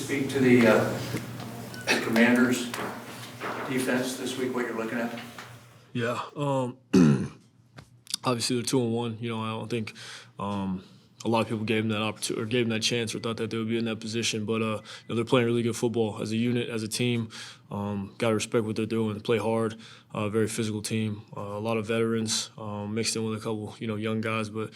speak to the Commanders' defense this week, what you're looking at? Yeah. Obviously they're 2-1. I don't think a lot of people gave them that opportunity or gave them that chance or thought that they would be in that position. But they're playing really good football as a unit, as a team. Got to respect what they're doing. They play hard. Very physical team. A lot of veterans mixed in with a couple young guys. But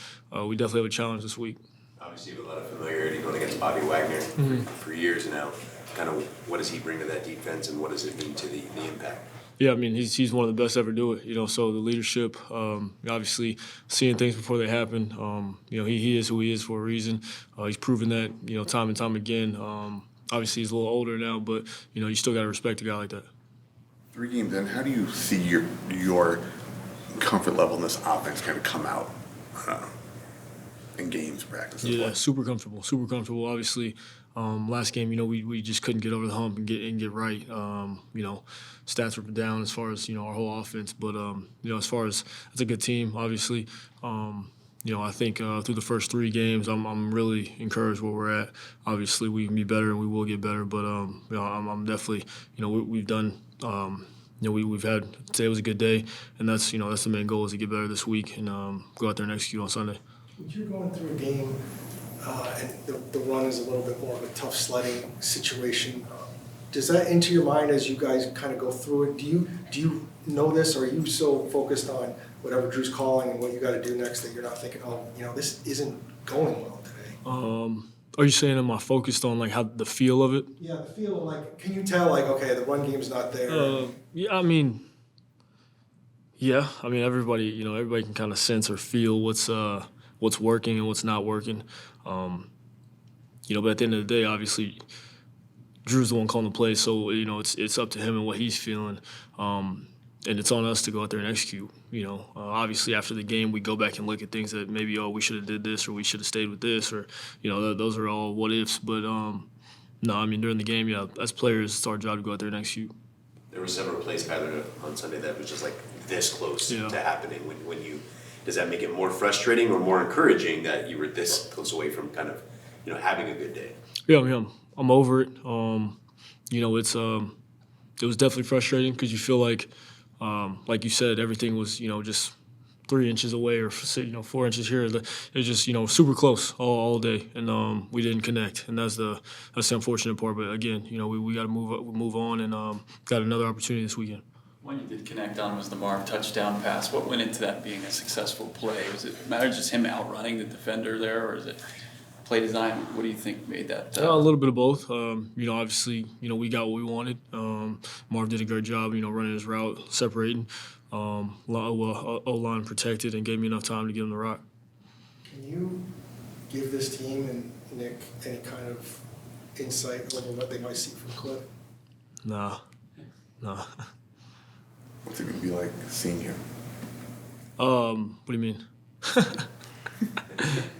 we definitely have a challenge this week. Obviously, you have a lot of familiarity going against Bobby Wagner for years now. Kind of, what does he bring to that defense, and what does it mean to the impact? Yeah, I mean, he's one of the best to ever do it. So the leadership, obviously seeing things before they happen. He is who he is for a reason. He's proven that, time and time again. Obviously he's a little older now, but, you still got to respect a guy like that. 3 games in, how do you see your comfort level in this offense kind of come out in games, practice? Yeah, super comfortable. Obviously, last game, we just couldn't get over the hump and get right. Stats were down as far as our whole offense, but as far as it's a good team, obviously. I think through the first 3 games, I'm really encouraged where we're at. Obviously, we can be better and we will get better, but I'm definitely we've done. We've had today was a good day, and that's the main goal is to get better this week and go out there and execute on Sunday. When you're going through a game and the run is a little bit more of a tough sledding situation, does that enter your mind as you guys kind of go through it? Do you know this, or are you so focused on whatever Drew's calling and what you got to do next that you're not thinking, this isn't going well today? Are you saying am I focused on how the feel of it? Yeah, the feel of can you tell okay, the run game's not there? Yeah, everybody everybody can kind of sense or feel what's working and what's not working. But at the end of the day, obviously, Drew's the one calling the play, so it's up to him and what he's feeling, and it's on us to go out there and execute. Obviously after the game, we go back and look at things that maybe we should have did this or we should have stayed with this or those are all what ifs. But during the game, as players, it's our job to go out there and execute. There were several plays, Kyler, on Sunday that was just this close to happening. When you does that make it more frustrating or more encouraging that you were this close away from kind of having a good day? Yeah, I'm over it. It was definitely frustrating because you feel like you said, everything was just 3 inches away or 4 inches here. It was just super close all day, and we didn't connect, and that's the unfortunate part. But again, we got to move on, and got another opportunity this weekend. One you did connect on was the Marv touchdown pass. What went into that being a successful play? Was it matter just him outrunning the defender there, or is it play design? What do you think made that? A little bit of both. Obviously, we got what we wanted. Marv did a great job, running his route, separating. O-line protected and gave me enough time to get him the rock. Can you give this team and Nick any kind of insight over what they might see from Cliff? Nah. What's it going to be like seeing him? What do you mean?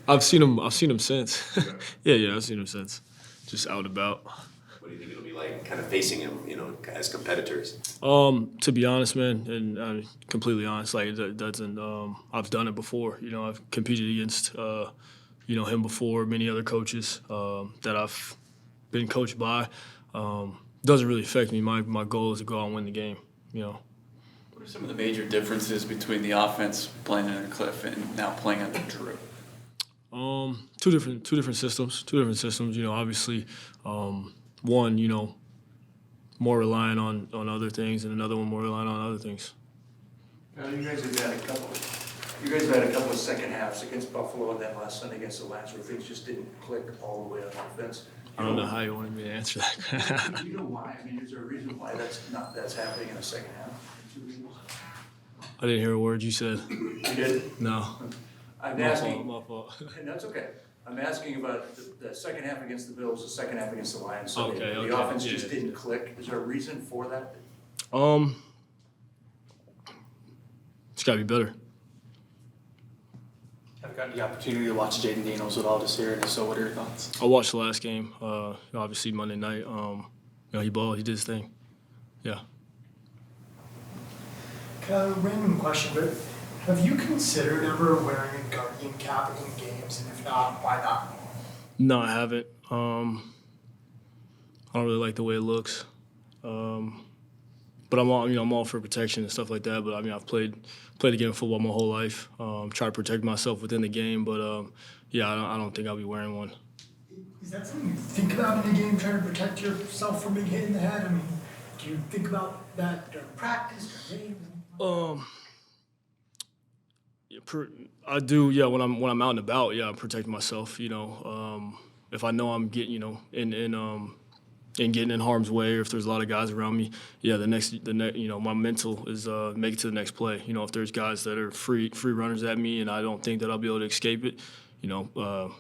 I've seen him since. Yeah, I've seen him since. Just out about. What do you think it'll be like kind of facing him, as competitors? To be honest, man, and I'm completely honest, it doesn't. I've done it before. I've competed against, him before, many other coaches that I've been coached by. Doesn't really affect me. My goal is to go out and win the game. What are some of the major differences between the offense playing under Cliff and now playing under Drew? Two different systems. Obviously, one, more relying on other things, and another one more relying on other things. You guys have had a couple of second halves against Buffalo and then last Sunday against the Lions where things just didn't click all the way on offense. I don't know how you wanted me to answer that. You know why? Is there a reason why that's happening in the second half? I didn't hear a word you said. You did? No. I'm asking. My fault. And that's okay. I'm asking about the second half against the Bills, the second half against the Lions. So the offense just didn't click. Is there a reason for that? It's got to be better. Have you gotten the opportunity to watch Jaden Daniels at all this year? And if so, what are your thoughts? I watched the last game, obviously Monday night. He balled, he did his thing. Yeah. Kind of a random question, but have you considered ever wearing a Guardian cap in games? And if not, why not? No, I haven't. don't really like the way it looks. But I'm all for protection and stuff like that. But I mean, I've played the game of football my whole life. Try to protect myself within the game, but yeah, I don't think I'll be wearing one. Is that something you think about in a game, trying to protect yourself from being hit in the head? I mean, do you think about that during practice, during games? I do, yeah. When I'm out and about, yeah, I'm protecting myself. If I know I'm getting, and getting in harm's way, or if there's a lot of guys around me, yeah, the next, my mental is make it to the next play. If there's guys that are free runners at me, and I don't think that I'll be able to escape it,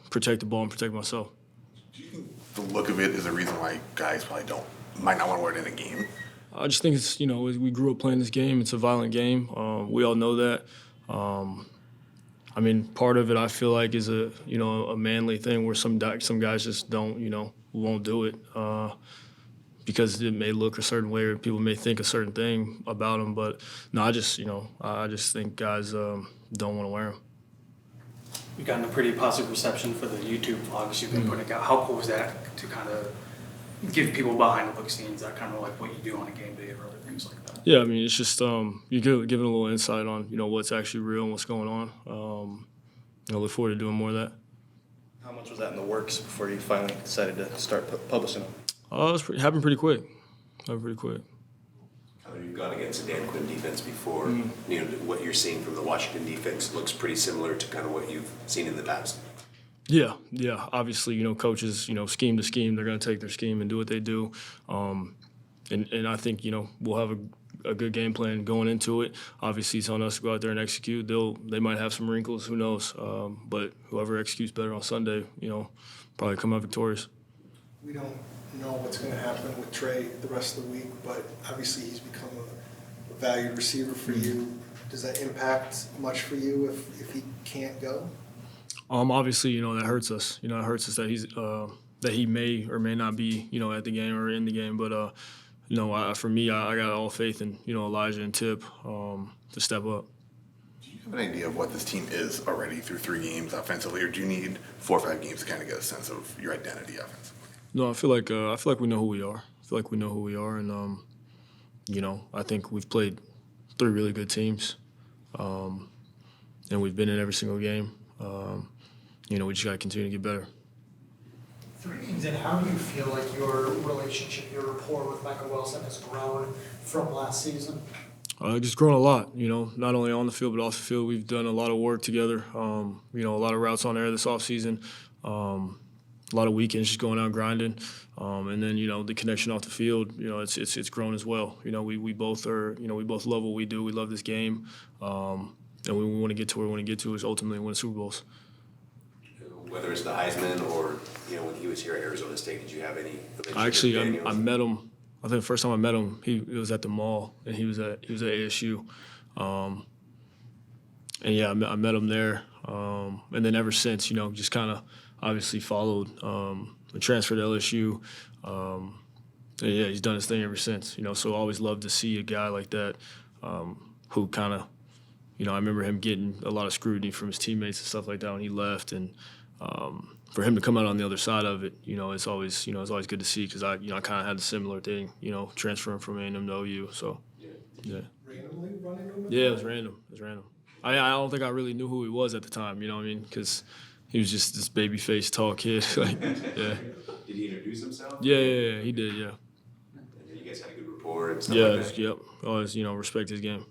protect the ball and protect myself. Do you think the look of it is a reason why guys probably might not want to wear it in a game? I just think it's, we grew up playing this game. It's a violent game. We all know that. I mean, part of it I feel like is a manly thing where some guys just won't do it because it may look a certain way or people may think a certain thing about them. But no, I just think guys don't want to wear them. You've gotten a pretty positive reception for the YouTube vlogs you've been putting out. How cool is that to kind of give people behind the book scenes, that kind of like what you do on a game day or other things like that? Yeah, I mean, it's just you giving a little insight on what's actually real and what's going on. I look forward to doing more of that. How much was that in the works before you finally decided to start publishing them? Happened pretty quick. You've gone against a Dan Quinn defense before. What you're seeing from the Washington defense looks pretty similar to kind of what you've seen in the past. Yeah. Obviously, coaches, scheme to scheme, they're going to take their scheme and do what they do. And I think, we'll have a good game plan going into it. Obviously, it's on us to go out there and execute. They might have some wrinkles, who knows? But whoever executes better on Sunday, probably come out victorious. We don't know what's going to happen with Trey the rest of the week, but obviously he's become a valued receiver for you. Does that impact much for you if he can't go? Obviously, that hurts us. It hurts us that he may or may not be, at the game or in the game. But for me, I got all faith in Elijah and Tip to step up. Do you have an idea of what this team is already through 3 games offensively, or do you need 4 or 5 games to kind of get a sense of your identity offensively? No, I feel like we know who we are. And I think we've played 3 really good teams, and we've been in every single game. We just got to continue to get better. 3 games in, how do you feel like your relationship, your rapport with Michael Wilson has grown from last season? Just grown a lot, not only on the field but off the field. We've done a lot of work together, a lot of routes on air this offseason, a lot of weekends just going out grinding, and then the connection off the field, it's grown as well. We both love what we do. We love this game, and we want to get to where we want to get to is ultimately win Super Bowls. Whether it's the Heisman or when he was here at Arizona State, did you have any? I met him. I think the first time I met him, it was at the mall, and he was at ASU, and yeah, I met him there, and then ever since, just kind of obviously followed the transfer to LSU, and yeah, he's done his thing ever since. So I always love to see a guy like that, who kind of, I remember him getting a lot of scrutiny from his teammates and stuff like that when he left, and for him to come out on the other side of it, it's always good to see because I kind of had a similar thing, transferring from A&M to OU. So, yeah. Randomly running over? Yeah, it was random. I don't think I really knew who he was at the time. Because he was just this baby-faced tall kid. Yeah. Did he introduce himself? Yeah, he did. Yeah. And you guys had a good rapport and stuff Yeah, like that? yep. Always, respect his game.